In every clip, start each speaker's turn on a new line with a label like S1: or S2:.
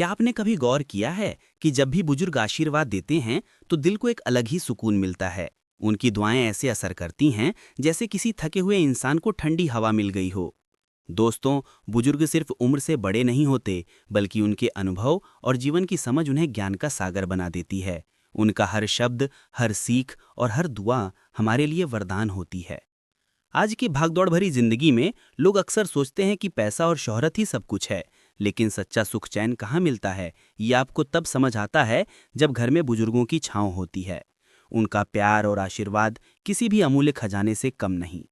S1: क्या आपने कभी गौर किया है कि जब भी बुजुर्ग आशीर्वाद देते हैं तो दिल को एक अलग ही सुकून मिलता है। उनकी दुआएं ऐसे असर करती हैं जैसे किसी थके हुए इंसान को ठंडी हवा मिल गई हो। दोस्तों, बुजुर्ग सिर्फ उम्र से बड़े नहीं होते, बल्कि उनके अनुभव और जीवन की समझ उन्हें ज्ञान का सागर बना देती है। उनका हर शब्द, हर सीख और हर दुआ हमारे लिए वरदान होती है। आज की भागदौड़ भरी जिंदगी में लोग अक्सर सोचते हैं कि पैसा और शोहरत ही सब कुछ है, लेकिन सच्चा सुख चैन कहाँ मिलता है, ये आपको तब समझ आता है जब घर में बुजुर्गों की छांव होती है। उनका प्यार और आशीर्वाद किसी भी अमूल्य खजाने से कम नहीं।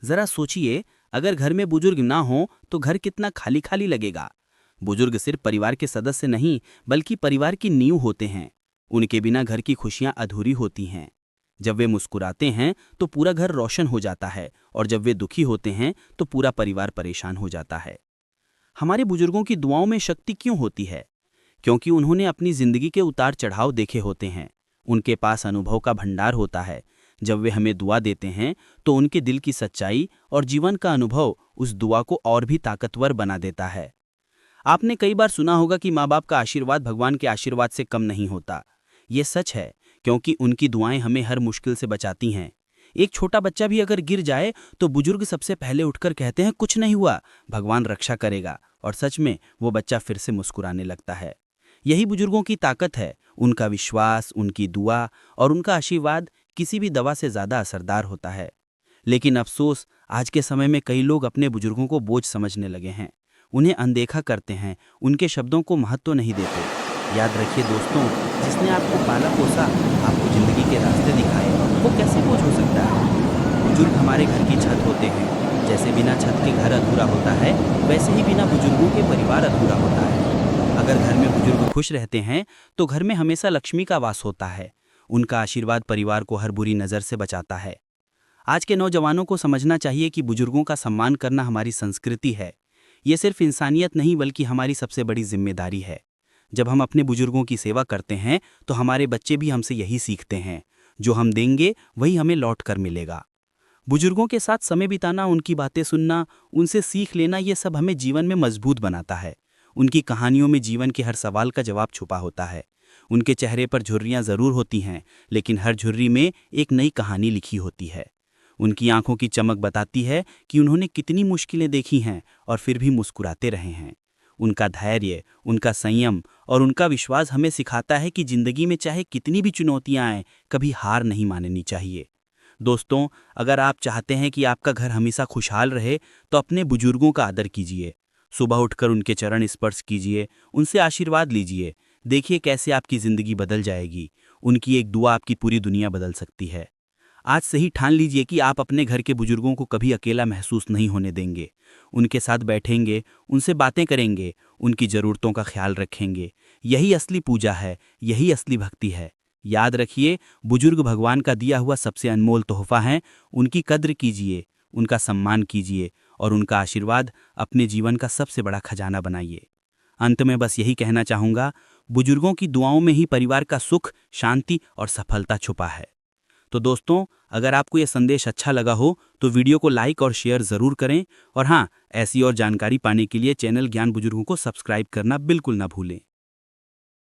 S1: जरा सोचिए, अगर घर में बुजुर्ग ना हो तो घर कितना खाली खाली लगेगा। बुजुर्ग सिर्फ परिवार के सदस्य नहीं, बल्कि परिवार की नींव होते हैं। उनके बिना घर की खुशियां अधूरी होती हैं। जब वे मुस्कुराते हैं तो पूरा घर रोशन हो जाता है, और जब वे दुखी होते हैं तो पूरा परिवार परेशान हो जाता है। हमारे बुजुर्गों की दुआओं में शक्ति क्यों होती है? क्योंकि उन्होंने अपनी जिंदगी के उतार चढ़ाव देखे होते हैं। उनके पास अनुभव का भंडार होता है। जब वे हमें दुआ देते हैं तो उनके दिल की सच्चाई और जीवन का अनुभव उस दुआ को और भी ताकतवर बना देता है। आपने कई बार सुना होगा कि माँ बाप का आशीर्वाद भगवान के आशीर्वाद से कम नहीं होता। ये सच है, क्योंकि उनकी दुआएं हमें हर मुश्किल से बचाती हैं। एक छोटा बच्चा भी अगर गिर जाए तो बुजुर्ग सबसे पहले उठकर कहते हैं, कुछ नहीं हुआ, भगवान रक्षा करेगा, और सच में वो बच्चा फिर से मुस्कुराने लगता है। यही बुजुर्गों की ताकत है। उनका विश्वास, उनकी दुआ और उनका आशीर्वाद किसी भी दवा से ज़्यादा असरदार होता है। लेकिन अफसोस, आज के समय में कई लोग अपने बुजुर्गों को बोझ समझने लगे हैं। उन्हें अनदेखा करते हैं, उनके शब्दों को महत्व नहीं देते। याद रखिए दोस्तों, जिसने आपको पाला पोसा, आपको जिंदगी के रास्ते दिखाए, वो कैसे बोझ हो सकता है? बुजुर्ग हमारे घर की छत होते हैं। जैसे बिना छत के घर अधूरा होता है, वैसे ही बिना बुजुर्गों के परिवार अधूरा होता है। अगर घर में बुजुर्ग खुश रहते हैं तो घर में हमेशा लक्ष्मी का वास होता है। उनका आशीर्वाद परिवार को हर बुरी नज़र से बचाता है। आज के नौजवानों को समझना चाहिए कि बुजुर्गों का सम्मान करना हमारी संस्कृति है। ये सिर्फ इंसानियत नहीं, बल्कि हमारी सबसे बड़ी जिम्मेदारी है। जब हम अपने बुजुर्गों की सेवा करते हैं तो हमारे बच्चे भी हमसे यही सीखते हैं। जो हम देंगे वही हमें लौट कर मिलेगा। बुजुर्गों के साथ समय बिताना, उनकी बातें सुनना, उनसे सीख लेना, ये सब हमें जीवन में मजबूत बनाता है। उनकी कहानियों में जीवन के हर सवाल का जवाब छुपा होता है। उनके चेहरे पर झुर्रियाँ ज़रूर होती हैं, लेकिन हर झुर्री में एक नई कहानी लिखी होती है। उनकी आंखों की चमक बताती है कि उन्होंने कितनी मुश्किलें देखी हैं और फिर भी मुस्कुराते रहे हैं। उनका धैर्य, उनका संयम और उनका विश्वास हमें सिखाता है कि जिंदगी में चाहे कितनी भी चुनौतियां आएं, कभी हार नहीं माननी चाहिए। दोस्तों, अगर आप चाहते हैं कि आपका घर हमेशा खुशहाल रहे तो अपने बुजुर्गों का आदर कीजिए। सुबह उठकर उनके चरण स्पर्श कीजिए, उनसे आशीर्वाद लीजिए। देखिए कैसे आपकी ज़िंदगी बदल जाएगी। उनकी एक दुआ आपकी पूरी दुनिया बदल सकती है। आज से ही ठान लीजिए कि आप अपने घर के बुजुर्गों को कभी अकेला महसूस नहीं होने देंगे। उनके साथ बैठेंगे, उनसे बातें करेंगे, उनकी ज़रूरतों का ख्याल रखेंगे। यही असली पूजा है, यही असली भक्ति है। याद रखिए, बुजुर्ग भगवान का दिया हुआ सबसे अनमोल तोहफा है। उनकी कद्र कीजिए, उनका सम्मान कीजिए और उनका आशीर्वाद अपने जीवन का सबसे बड़ा खजाना बनाइए। अंत में बस यही कहना चाहूँगा, बुजुर्गों की दुआओं में ही परिवार का सुख, शांति और सफलता छुपा है। तो दोस्तों, अगर आपको यह संदेश अच्छा लगा हो तो वीडियो को लाइक और शेयर ज़रूर करें। और हाँ, ऐसी और जानकारी पाने के लिए चैनल ज्ञान बुजुर्गों को सब्सक्राइब करना बिल्कुल ना भूलें।